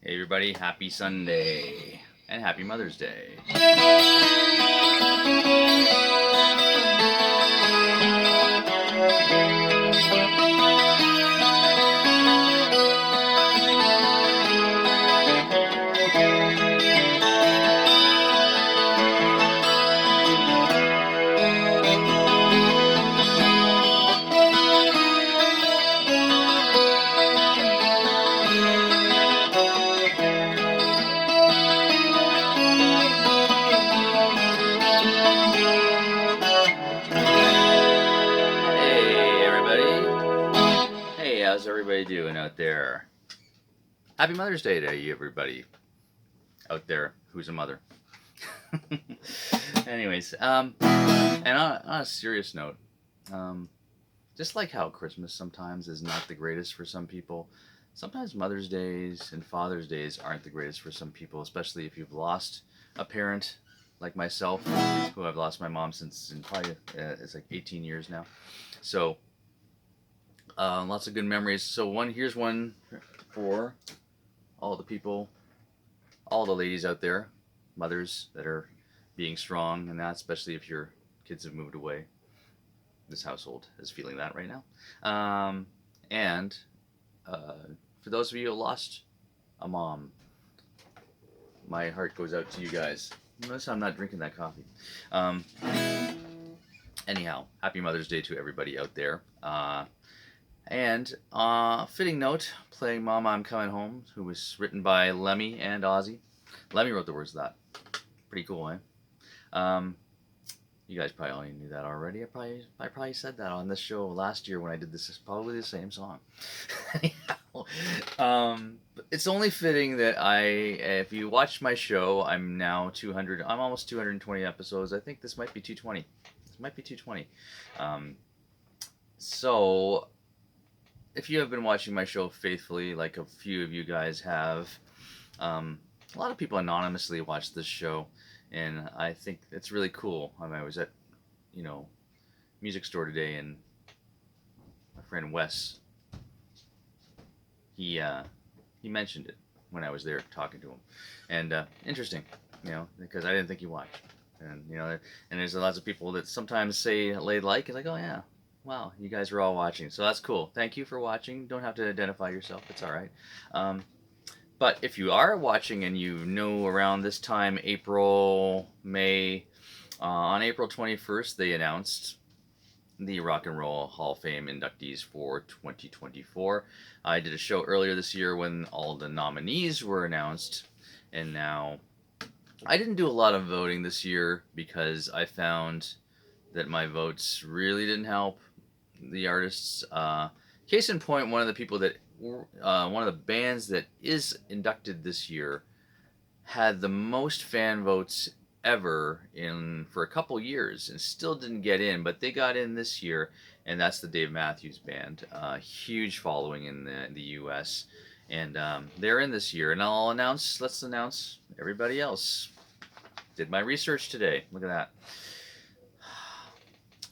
Hey everybody, happy Sunday and happy Mother's Day. Hey everybody. Hey, how's everybody doing out there? Happy Mother's Day to you everybody out there who's a mother. Anyways, and on a serious note, um, just like how Christmas sometimes is not the greatest for some people, sometimes Mother's Days and Father's Days aren't the greatest for some people, especially if you've lost a parent like myself, who I've lost my mom since in probably it's like 18 years now. So lots of good memories. So here's one for all the people, all the ladies out there, mothers that are being strong, and that especially if your kids have moved away. This household is feeling that right now. And uh, for those of you who lost a mom, my heart goes out to you guys. Notice I'm not drinking that coffee. Um, Anyhow, happy Mother's Day to everybody out there. And fitting note, playing Mama I'm Coming Home, who was written by Lemmy and Ozzy. Lemmy wrote the words to that. Pretty cool, eh? Um, you guys probably already knew that already. I probably said that on this show last year when I did this. It's probably the same song. Anyhow, it's only fitting that if you watch my show, I'm now 200. I'm almost 220 episodes. I think this might be 220. This might be 220. Um, so if you have been watching my show faithfully, like a few of you guys have, a lot of people anonymously watch this show, and I think it's really cool. I was at, music store today, and my friend Wes, he mentioned it when I was there talking to him, and interesting, because I didn't think he watched, and there's lots of people that sometimes say they like, it's like, oh yeah, wow, you guys are all watching. So that's cool. Thank you for watching. Don't have to identify yourself. It's all right. Um, but if you are watching and you know around this time, April, May, on April 21st, they announced the Rock and Roll Hall of Fame inductees for 2024. I did a show earlier this year when all the nominees were announced, and now I didn't do a lot of voting this year because I found that my votes really didn't help the artists. Case in point, one of the bands that is inducted this year had the most fan votes ever in for a couple years and still didn't get in, but they got in this year, and that's the Dave Matthews Band. Huge following in the U.S. and they're in this year. And let's announce everybody else. Did my research today. Look at that.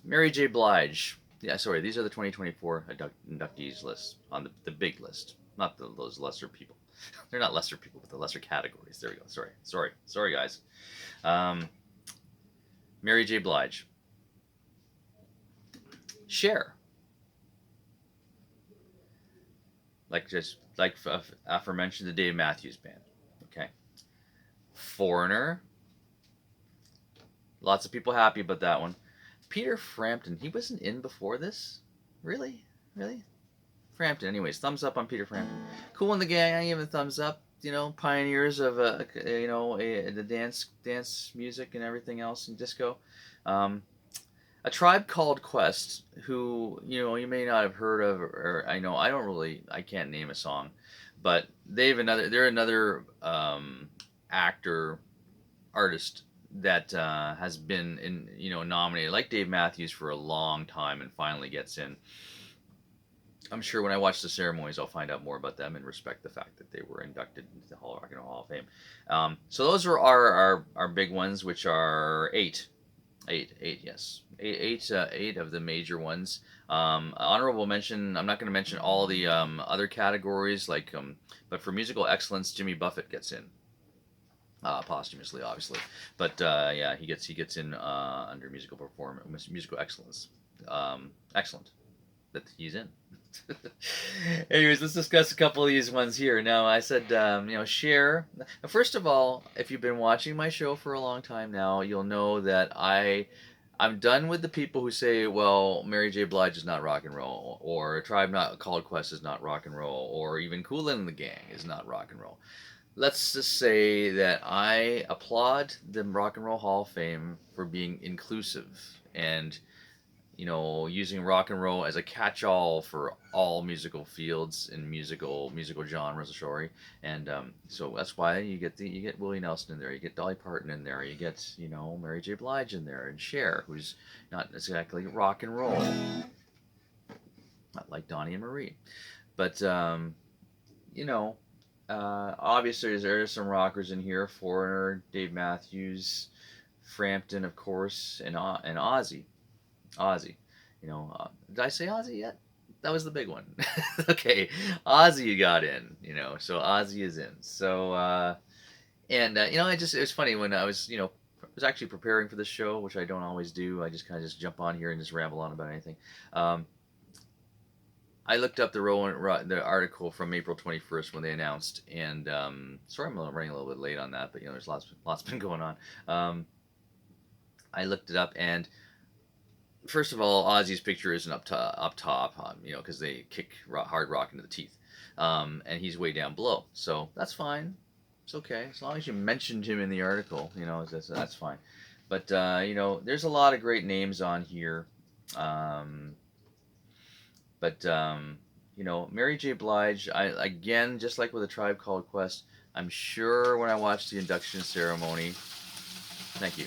Mary J. Blige. Yeah, sorry, these are the 2024 inductees list on the big list, not those lesser people. They're not lesser people, but the lesser categories. There we go. Sorry, guys. Mary J. Blige. Cher. Like aforementioned, the Dave Matthews Band. Okay. Foreigner. Lots of people happy about that one. Peter Frampton, he wasn't in before this? Really? Frampton, anyways, thumbs up on Peter Frampton. Cool in the Gang, I give him a thumbs up. Pioneers of the dance music and everything else and disco. A Tribe Called Quest, who you may not have heard of, or I can't name a song, but they're another actor artist that has been nominated like Dave Matthews for a long time and finally gets in. I'm sure when I watch the ceremonies, I'll find out more about them and respect the fact that they were inducted into the Rock and Roll Hall of Fame. So those are our big ones, which are eight. Yes, eight of the major ones. Honorable mention. I'm not going to mention all the other categories, but for musical excellence, Jimmy Buffett gets in. Posthumously, obviously, but yeah, he gets in under musical performance, musical excellence. Excellent that he's in. Anyways, let's discuss a couple of these ones here. Now, I said, Cher. First of all, if you've been watching my show for a long time now, you'll know that I'm done with the people who say, well, Mary J. Blige is not rock and roll, or Tribe Not Called Quest is not rock and roll, or even Kool and the Gang is not rock and roll. Let's just say that I applaud the Rock and Roll Hall of Fame for being inclusive and using rock and roll as a catch-all for all musical fields and musical genres, sorry. And so that's why you get Willie Nelson in there, you get Dolly Parton in there, you get Mary J. Blige in there, and Cher, who's not exactly rock and roll, not like Donnie and Marie, but obviously there are some rockers in here: Foreigner, Dave Matthews, Frampton, of course, and Ozzy. Ozzy. Did I say Ozzy yet? That was the big one. Okay, Ozzy got in. So Ozzy is in. So it was funny when I was was actually preparing for the show, which I don't always do. I just kind of just jump on here and just ramble on about anything. I looked up the article from April 21st when they announced, and sorry I'm running a little bit late on that, but there's lots been going on. I looked it up, and first of all, Ozzy's picture isn't up top, because they kick hard rock into the teeth, and he's way down below, so that's fine. It's okay as long as you mentioned him in the article. That's fine. But there's a lot of great names on here. But Mary J. Blige, again, just like with A Tribe Called Quest, I'm sure when I watch the induction ceremony, thank you.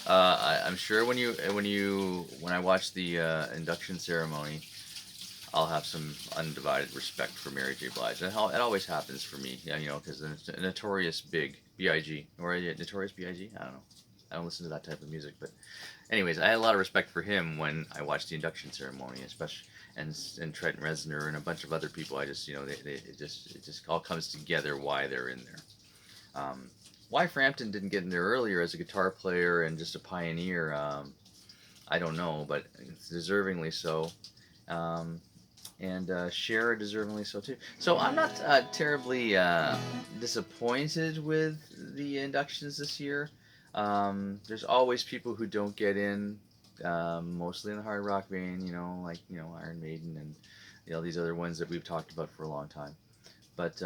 I'm sure when I watch the induction ceremony, I'll have some undivided respect for Mary J. Blige. And it always happens for me, because the Notorious B.I.G. or Notorious B.I.G. I don't know. I don't listen to that type of music, but anyways, I had a lot of respect for him when I watched the induction ceremony, especially and Trent Reznor and a bunch of other people. I just it just all comes together why they're in there. Why Frampton didn't get in there earlier as a guitar player and just a pioneer, I don't know, but it's deservingly so. And Cher deservingly so too. So I'm not terribly disappointed with the inductions this year. There's always people who don't get in, mostly in the hard rock vein, like Iron Maiden and these other ones that we've talked about for a long time. But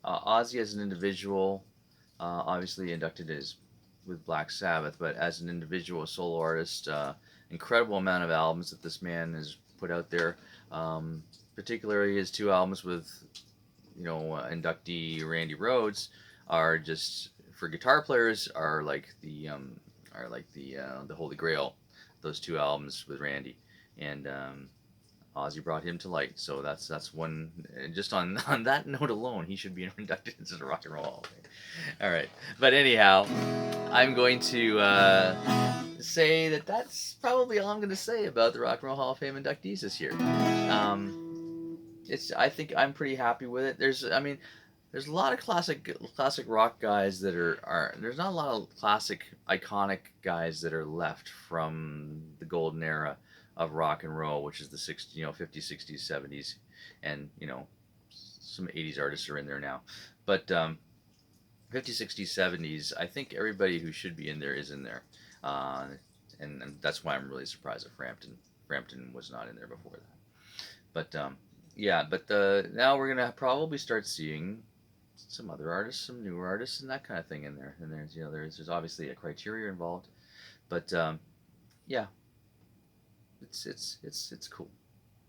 Ozzy as an individual, obviously inducted with Black Sabbath, but as an individual solo artist, incredible amount of albums that this man has put out there. Particularly his two albums with inductee Randy Rhoads are just, for guitar players, are like the holy grail. Those two albums with Randy, and Ozzy brought him to light. So that's one. Just on that note alone, he should be inducted into the Rock and Roll Hall of Fame. All right, but anyhow, I'm going to say that's probably all I'm going to say about the Rock and Roll Hall of Fame inductees this year. I think I'm pretty happy with it. There's a lot of classic rock guys that are there's not a lot of classic iconic guys that are left from the golden era of rock and roll, which is the 50s, 60s, 70s, and some 80s artists are in there now. But 50s, 60s, 70s, I think everybody who should be in there is in there, and that's why I'm really surprised that Frampton was not in there before that. But now we're gonna probably start seeing some other artists, some newer artists, and that kind of thing in there. And there's obviously a criteria involved, but yeah, it's cool.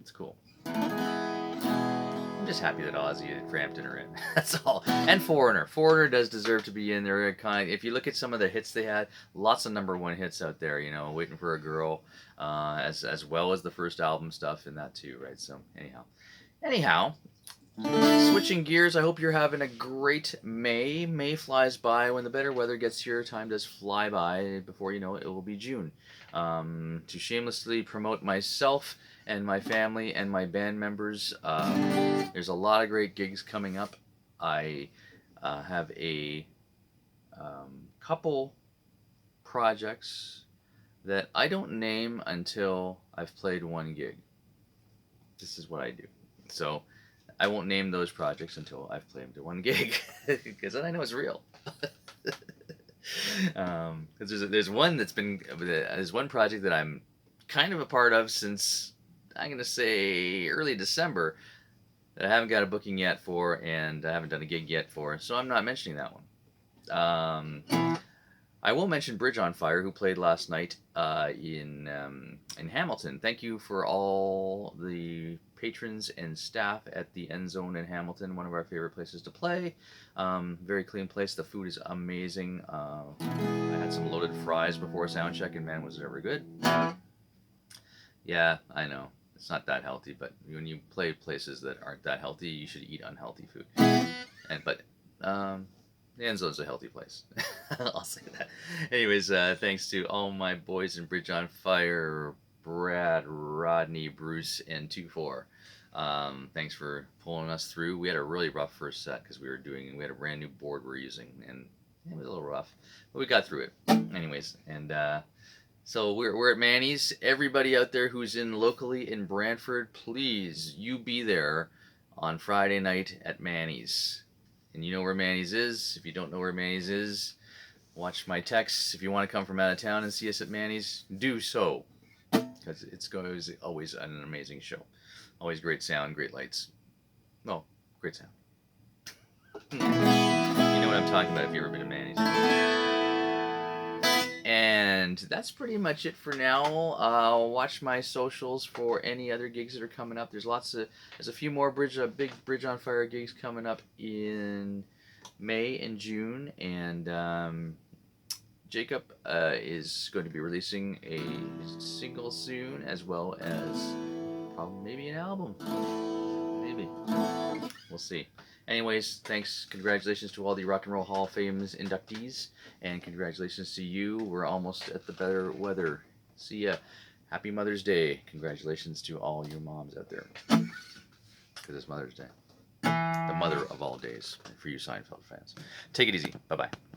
It's cool. I'm just happy that Ozzy and Frampton are in. That's all. And Foreigner. Foreigner does deserve to be in there. If you look at some of the hits they had, lots of #1 hits out there. Waiting for a Girl, as well as the first album stuff and that too, right? So anyhow, Switching gears, I hope you're having a great May. May flies by. When the better weather gets here, time does fly by. Before you know it, it will be June. To shamelessly promote myself and my family and my band members, there's a lot of great gigs coming up. I have a couple projects that I don't name until I've played one gig. This is what I do. So I won't name those projects until I've played to one gig, because then I know it's real. Because there's one that's been there's one project that I'm kind of a part of since I'm gonna say early December that I haven't got a booking yet for, and I haven't done a gig yet for, so I'm not mentioning that one. I will mention Bridge on Fire, who played last night in Hamilton. Thank you for all the patrons and staff at the End Zone in Hamilton, one of our favorite places to play. Very clean place. The food is amazing. I had some loaded fries before sound check, and man, was it ever good. Yeah, I know. It's not that healthy, but when you play places that aren't that healthy, you should eat unhealthy food. But the End Zone's a healthy place. I'll say that. Anyways, thanks to all my boys in Bridge on Fire, Brad, Rodney, Bruce, and 2-4. Thanks for pulling us through. We had a really rough first set because we had a brand new board we're using, and it was a little rough, but we got through it. Anyways, and so we're at Manny's. Everybody out there who's locally in Brantford, please, you be there on Friday night at Manny's. And you know where Manny's is. If you don't know where Manny's is, watch my texts. If you want to come from out of town and see us at Manny's, do so. Because it's always an amazing show. Always great sound, great lights. Well, great sound. You know what I'm talking about if you've ever been to Manny's. And that's pretty much it for now. Watch my socials for any other gigs that are coming up. There's a few more big Bridge on Fire gigs coming up in May and June, and Jacob is going to be releasing a single soon, as well as probably maybe an album. Maybe. We'll see. Anyways, thanks. Congratulations to all the Rock and Roll Hall of Fame's inductees, and congratulations to you. We're almost at the better weather. See ya. Happy Mother's Day. Congratulations to all your moms out there, because it's Mother's Day. The mother of all days for you Seinfeld fans. Take it easy. Bye-bye.